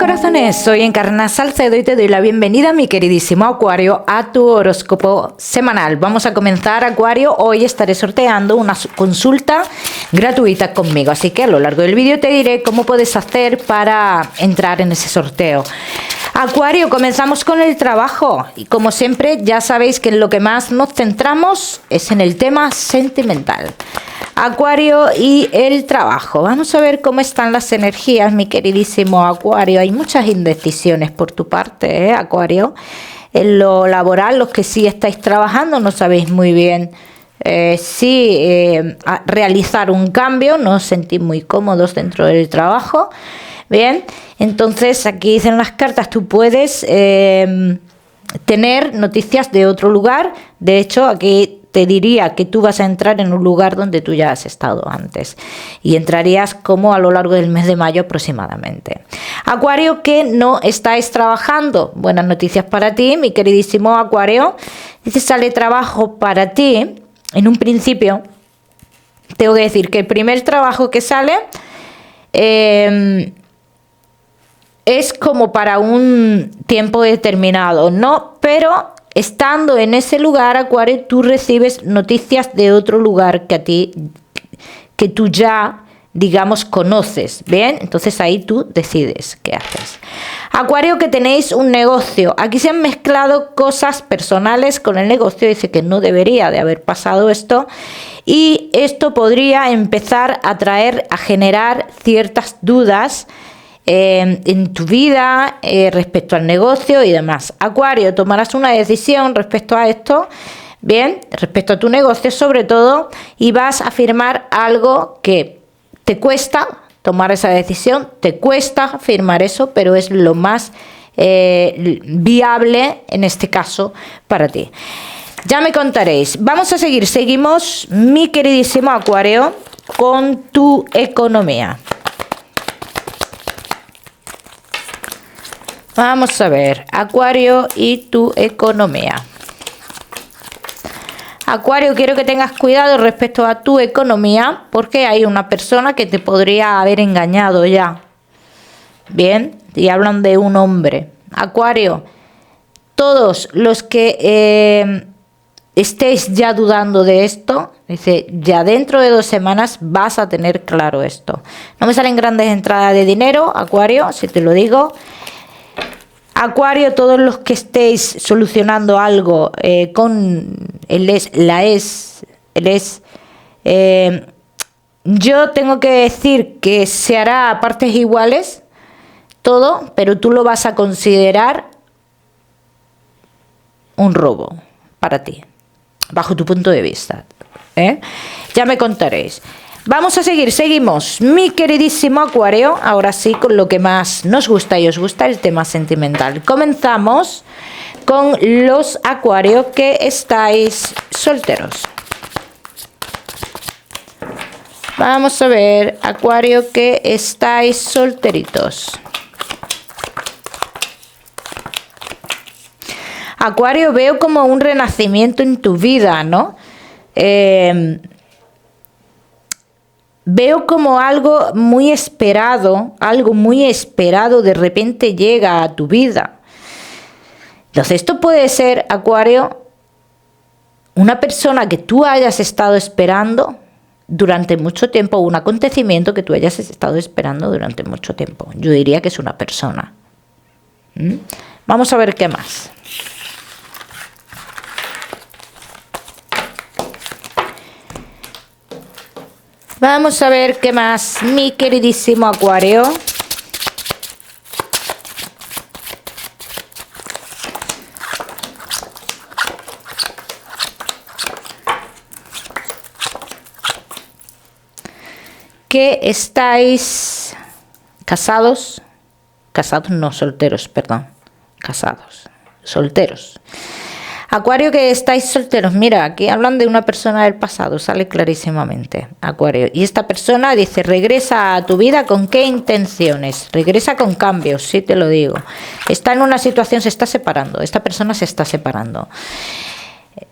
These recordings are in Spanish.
corazones, soy Encarna Salcedo y te doy la bienvenida, mi queridísimo Acuario, a tu horóscopo semanal. Vamos a comenzar, Acuario. Hoy estaré sorteando una consulta gratuita conmigo, así que a lo largo del vídeo te diré cómo puedes hacer para entrar en ese sorteo. Acuario, comenzamos con el trabajo y como siempre ya sabéis que en lo que más nos centramos es en el tema sentimental. Acuario y el trabajo. Vamos a ver cómo están las energías, mi queridísimo Acuario. Hay muchas indecisiones por tu parte, Acuario. En lo laboral, los que sí estáis trabajando, no sabéis muy bien realizar un cambio, no os sentís muy cómodos dentro del trabajo. Bien, entonces aquí dicen las cartas, tú puedes tener noticias de otro lugar. De hecho, aquí te diría que tú vas a entrar en un lugar donde tú ya has estado antes y entrarías como a lo largo del mes de mayo aproximadamente. Acuario, que no estáis trabajando, buenas noticias para ti, mi queridísimo Acuario. Dice, sale trabajo para ti. En un principio tengo que decir que el primer trabajo que sale es como para un tiempo determinado, ¿no? Pero estando en ese lugar, Acuario, tú recibes noticias de otro lugar que tú ya, digamos, conoces, ¿bien? Entonces ahí tú decides qué haces. Acuario, que tenéis un negocio. Aquí se han mezclado cosas personales con el negocio. Dice que no debería de haber pasado esto. Y esto podría empezar a generar ciertas dudas en tu vida respecto al negocio y demás. Acuario, tomarás una decisión respecto a esto, bien, respecto a tu negocio sobre todo, y vas a firmar algo que te cuesta tomar esa decisión, te cuesta firmar eso, pero es lo más viable en este caso para ti. Ya me contaréis. Vamos a seguimos, mi queridísimo Acuario, con tu economía. Vamos a ver, Acuario y tu economía. Acuario, quiero que tengas cuidado respecto a tu economía porque hay una persona que te podría haber engañado ya. Bien, y hablan de un hombre. Acuario, todos los que estéis ya dudando de esto, dice, ya dentro de 2 semanas vas a tener claro esto. No me salen grandes entradas de dinero, Acuario, si te lo digo. Acuario, todos los que estéis solucionando algo con yo tengo que decir que se hará a partes iguales todo, pero tú lo vas a considerar un robo para ti, bajo tu punto de vista. Ya me contaréis. Vamos a seguimos, mi queridísimo Acuario, ahora sí con lo que más nos gusta y os gusta, el tema sentimental. Comenzamos con los Acuario que estáis solteros. Vamos a ver, Acuario, que estáis solteritos. Acuario, veo como un renacimiento en tu vida, ¿no? Veo como algo muy esperado de repente llega a tu vida. Entonces esto puede ser, Acuario, una persona que tú hayas estado esperando durante mucho tiempo, un acontecimiento que tú hayas estado esperando durante mucho tiempo. Yo diría que es una persona. Vamos a ver qué más. Vamos a ver qué más, mi queridísimo Acuario. Que estáis casados, no, solteros, perdón, casados, solteros. Acuario, que estáis solteros, mira, aquí hablan de una persona del pasado, sale clarísimamente, Acuario. Y esta persona dice, regresa a tu vida, ¿con qué intenciones? Regresa con cambios, sí te lo digo. Está en una situación, se está separando, esta persona se está separando.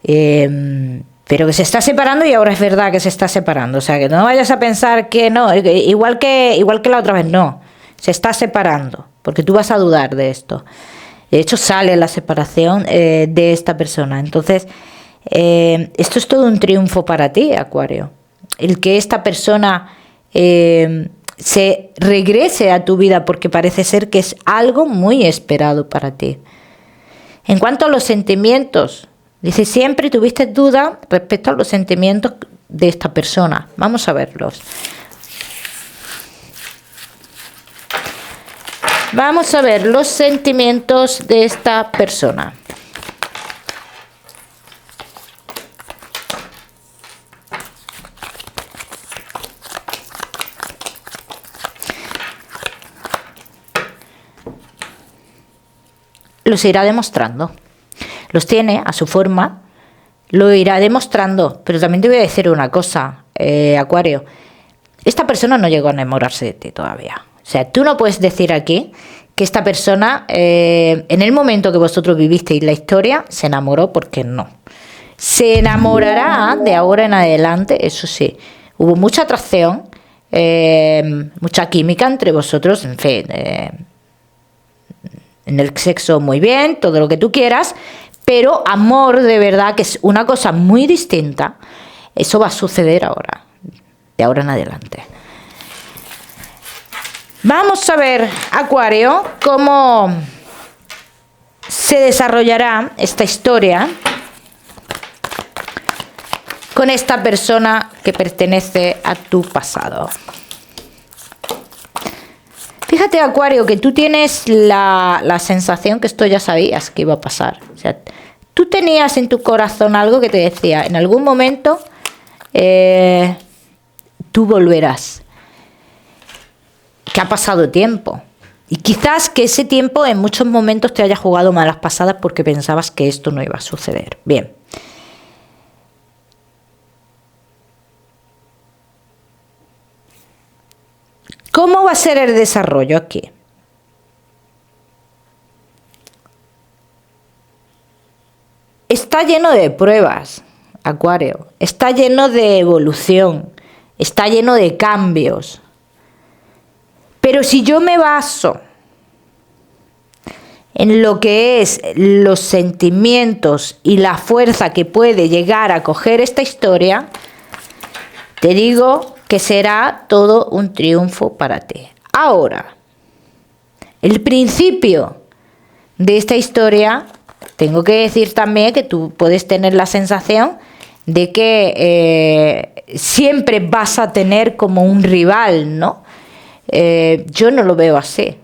Pero que se está separando y ahora es verdad que se está separando. O sea, que no vayas a pensar que no, igual que la otra vez, no. Se está separando, porque tú vas a dudar de esto. De hecho, sale la separación de esta persona. Entonces, esto es todo un triunfo para ti, Acuario. El que esta persona se regrese a tu vida, porque parece ser que es algo muy esperado para ti. En cuanto a los sentimientos, dice, siempre tuviste duda respecto a los sentimientos de esta persona. Vamos a verlos. Vamos a ver los sentimientos de esta persona. Los irá demostrando. Los tiene a su forma, lo irá demostrando. Pero también te voy a decir una cosa, Acuario. Esta persona no llegó a enamorarse de ti todavía. O sea, tú no puedes decir aquí que esta persona, en el momento que vosotros vivisteis la historia, se enamoró, porque no. Se enamorará de ahora en adelante, eso sí. Hubo mucha atracción, mucha química entre vosotros, en fin, en el sexo muy bien, todo lo que tú quieras, pero amor de verdad, que es una cosa muy distinta, eso va a suceder ahora, de ahora en adelante. Vamos a ver, Acuario, cómo se desarrollará esta historia con esta persona que pertenece a tu pasado. Fíjate, Acuario, que tú tienes la sensación que esto ya sabías que iba a pasar. O sea, tú tenías en tu corazón algo que te decía, en algún momento tú volverás. Que ha pasado tiempo. Y quizás que ese tiempo en muchos momentos te haya jugado malas pasadas porque pensabas que esto no iba a suceder. Bien. ¿Cómo va a ser el desarrollo aquí? Está lleno de pruebas, Acuario. Está lleno de evolución. Está lleno de cambios. Pero si yo me baso en lo que es los sentimientos y la fuerza que puede llegar a coger esta historia, te digo que será todo un triunfo para ti. Ahora, el principio de esta historia, tengo que decir también que tú puedes tener la sensación de que siempre vas a tener como un rival, ¿no? Yo no lo veo así.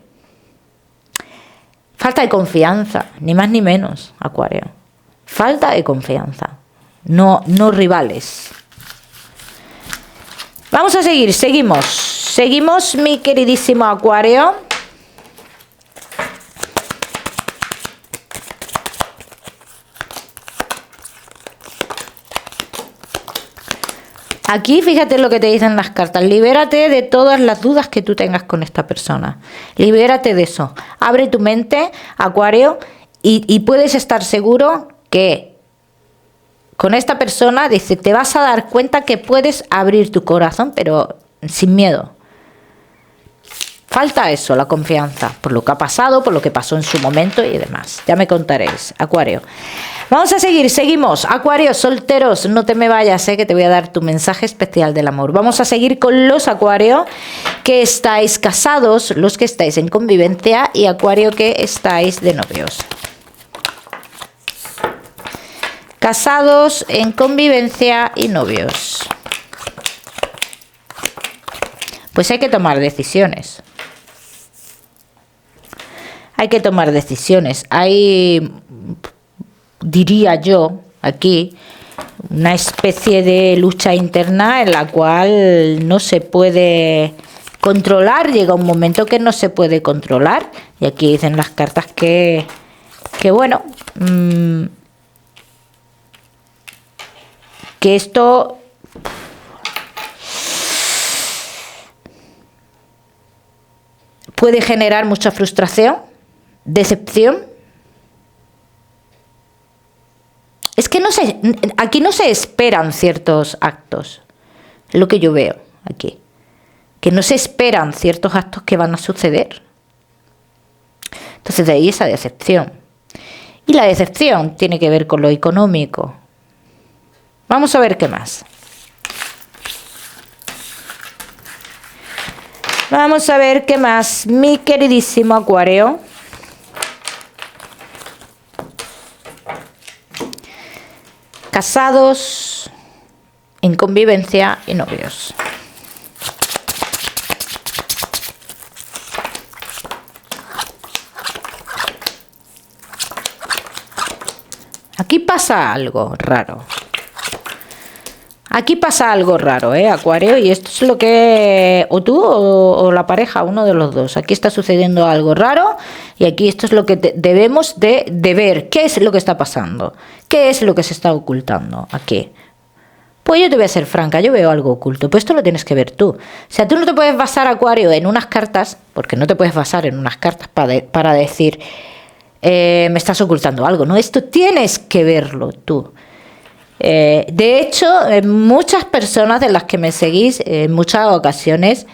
Falta de confianza, ni más ni menos, Acuario. Falta de confianza, no rivales. Vamos a seguir, seguimos, mi queridísimo Acuario. Aquí fíjate lo que te dicen las cartas. Libérate de todas las dudas que tú tengas con esta persona. Libérate de eso. Abre tu mente, Acuario, y puedes estar seguro que con esta persona, dice, te vas a dar cuenta que puedes abrir tu corazón, pero sin miedo. Falta eso, la confianza, por lo que ha pasado, por lo que pasó en su momento y demás. Ya me contaréis, Acuario. Vamos a seguir, seguimos. Acuario, solteros, no te me vayas, que te voy a dar tu mensaje especial del amor. Vamos a seguir con los Acuario que estáis casados, los que estáis en convivencia y Acuario que estáis de novios. Casados, en convivencia y novios. Pues hay que tomar decisiones. Hay que tomar decisiones. Hay, diría yo, aquí, una especie de lucha interna en la cual no se puede controlar. Llega un momento que no se puede controlar. Y aquí dicen las cartas que bueno, que esto puede generar mucha frustración, decepción. Es que no se, aquí no se esperan ciertos actos, es lo que yo veo aquí, que no se esperan ciertos actos que van a suceder. Entonces de ahí esa decepción. Y la decepción tiene que ver con lo económico. Vamos a ver qué más. Vamos a ver qué más, mi queridísimo Acuario. Casados, en convivencia y novios. Aquí pasa algo raro. Aquí pasa algo raro, Acuario, y esto es lo que o tú o la pareja, uno de los dos. Aquí está sucediendo algo raro y aquí esto es lo que debemos de ver. ¿Qué es lo que está pasando? ¿Qué es lo que se está ocultando aquí? Pues yo te voy a ser franca, yo veo algo oculto, pues esto lo tienes que ver tú. O sea, tú no te puedes basar, Acuario, en unas cartas, porque no te puedes basar en unas cartas para decir, me estás ocultando algo, ¿no? Esto tienes que verlo tú. De hecho, muchas personas de las que me seguís, en muchas ocasiones,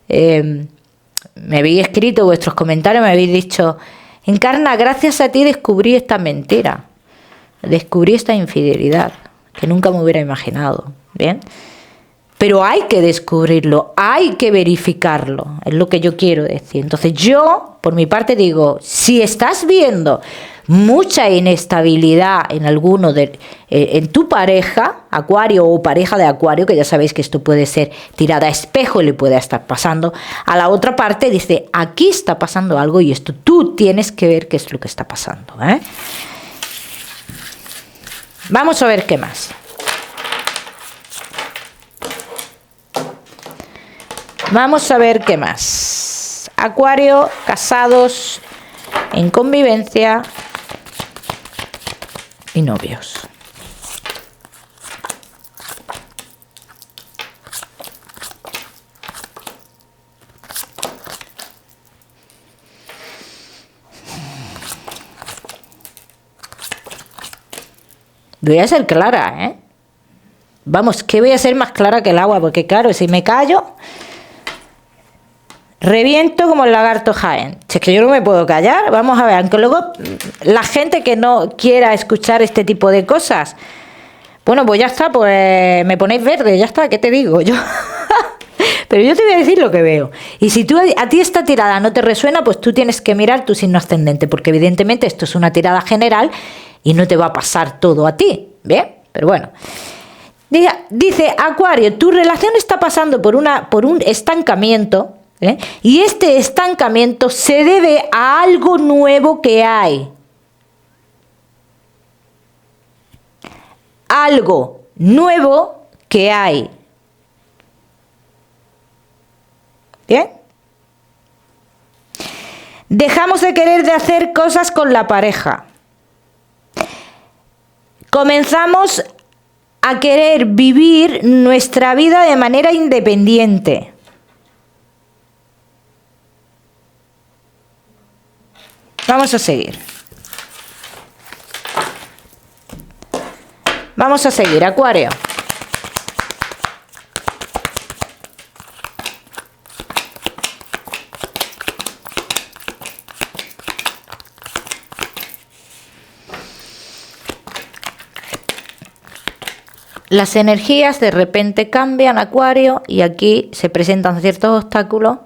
me habéis escrito vuestros comentarios, me habéis dicho, Encarna, gracias a ti descubrí esta mentira, descubrí esta infidelidad, que nunca me hubiera imaginado, ¿bien? Pero hay que descubrirlo, hay que verificarlo, es lo que yo quiero decir. Entonces yo, por mi parte, digo, si estás viendo mucha inestabilidad en alguno en tu pareja, Acuario o pareja de Acuario, que ya sabéis que esto puede ser tirada a espejo y le puede estar pasando a la otra parte, dice, aquí está pasando algo y esto tú tienes que ver qué es lo que está pasando, ¿eh? Vamos a ver qué más. Vamos a ver qué más. Acuario, casados, en convivencia y novios. Voy a ser clara, ¿eh? Vamos, que voy a ser más clara que el agua, porque claro, si me callo, reviento como el lagarto Jaén. Si es que yo no me puedo callar, vamos a ver, aunque luego la gente que no quiera escuchar este tipo de cosas, bueno, pues ya está, pues me ponéis verde, ya está, ¿qué te digo yo? Pero yo te voy a decir lo que veo. Y si a ti esta tirada no te resuena, pues tú tienes que mirar tu signo ascendente, porque evidentemente esto es una tirada general y no te va a pasar todo a ti, ¿bien? Pero bueno. Dice, Acuario, tu relación está pasando por un estancamiento, ¿eh? Y este estancamiento se debe a algo nuevo que hay. Algo nuevo que hay. ¿Bien? Dejamos de querer de hacer cosas con la pareja. Comenzamos a querer vivir nuestra vida de manera independiente. Vamos a seguir. Vamos a seguir, Acuario. Las energías de repente cambian, Acuario, y aquí se presentan ciertos obstáculos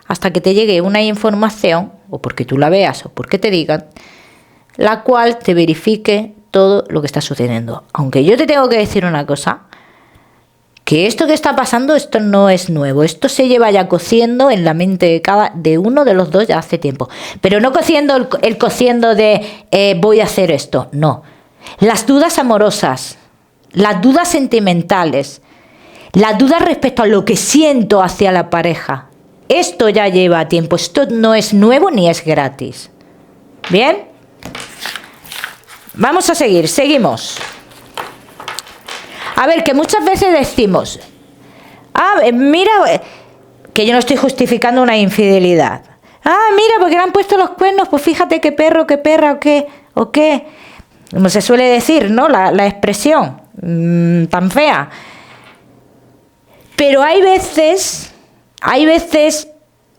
hasta que te llegue una información, o porque tú la veas, o porque te digan, la cual te verifique todo lo que está sucediendo. Aunque yo te tengo que decir una cosa, que esto que está pasando, esto no es nuevo, esto se lleva ya cociendo en la mente de uno de los dos ya hace tiempo, pero no cociendo el cociendo de voy a hacer esto, no. Las dudas amorosas, las dudas sentimentales, las dudas respecto a lo que siento hacia la pareja, esto ya lleva tiempo, esto no es nuevo ni es gratis. ¿Bien? Vamos a seguir, seguimos. A ver, que muchas veces decimos, mira, que yo no estoy justificando una infidelidad. Mira, porque le han puesto los cuernos, pues fíjate qué perro, qué perra, o qué. Como se suele decir, ¿no? La expresión tan fea. Pero hay veces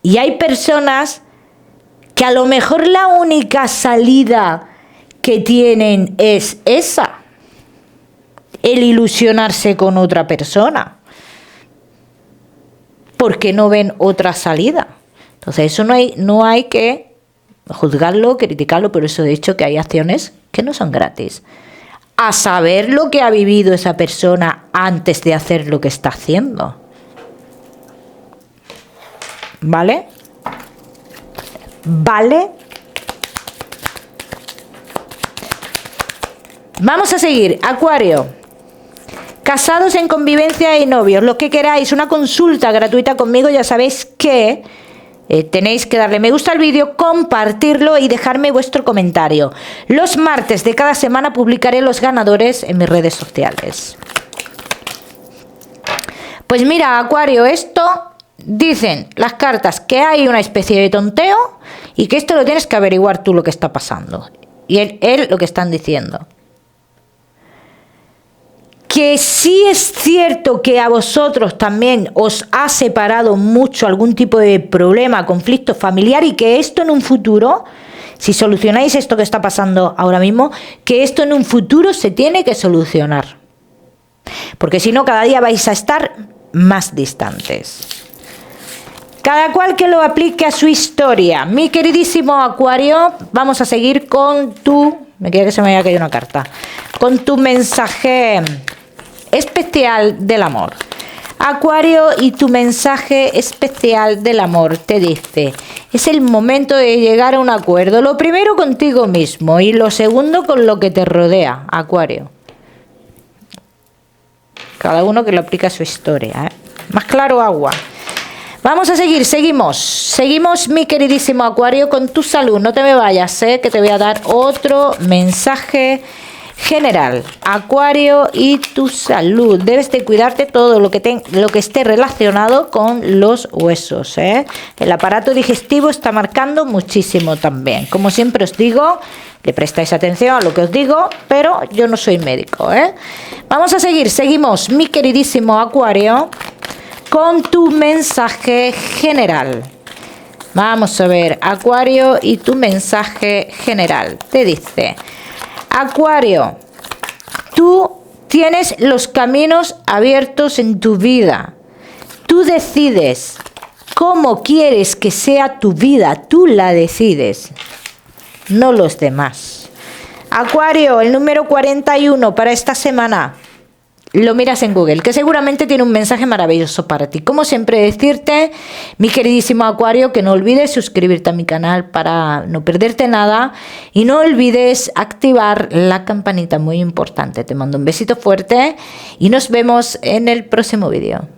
y hay personas que a lo mejor la única salida que tienen es esa, el ilusionarse con otra persona, porque no ven otra salida. Entonces eso no hay que juzgarlo, criticarlo, por eso he dicho que hay acciones que no son gratis. A saber lo que ha vivido esa persona antes de hacer lo que está haciendo. ¿Vale? ¿Vale? Vamos a seguir. Acuario. Casados, en convivencia y novios. Lo que queráis, una consulta gratuita conmigo, ya sabéis que tenéis que darle me gusta al vídeo, compartirlo y dejarme vuestro comentario. Los martes de cada semana publicaré los ganadores en mis redes sociales. Pues mira, Acuario, esto dicen las cartas que hay una especie de tonteo y que esto lo tienes que averiguar tú lo que está pasando. Y él lo que están diciendo. Que sí es cierto que a vosotros también os ha separado mucho algún tipo de problema, conflicto familiar, y que esto en un futuro, si solucionáis esto que está pasando ahora mismo, que esto en un futuro se tiene que solucionar. Porque si no, cada día vais a estar más distantes. Cada cual que lo aplique a su historia. Mi queridísimo Acuario, vamos a seguir con tu... Me quería que se me había caído una carta. Con tu mensaje especial del amor. Acuario, y tu mensaje especial del amor te dice: es el momento de llegar a un acuerdo. Lo primero contigo mismo y lo segundo con lo que te rodea, Acuario. Cada uno que lo aplica a su historia, ¿eh? Más claro agua. Vamos a seguir, seguimos mi queridísimo Acuario con tu salud. No te me vayas, que te voy a dar otro mensaje general. Acuario, y tu salud. Debes de cuidarte todo lo que esté relacionado con los huesos, El aparato digestivo está marcando muchísimo también. Como siempre os digo, le prestáis atención a lo que os digo, pero yo no soy médico, Vamos a seguimos, mi queridísimo Acuario, con tu mensaje general. Vamos a ver, Acuario, y tu mensaje general. Te dice: Acuario, tú tienes los caminos abiertos en tu vida. Tú decides cómo quieres que sea tu vida. Tú la decides, no los demás. Acuario, el número 41 para esta semana. Lo miras en Google, que seguramente tiene un mensaje maravilloso para ti. Como siempre, decirte, mi queridísimo Acuario, que no olvides suscribirte a mi canal para no perderte nada, y no olvides activar la campanita, muy importante. Te mando un besito fuerte y nos vemos en el próximo vídeo.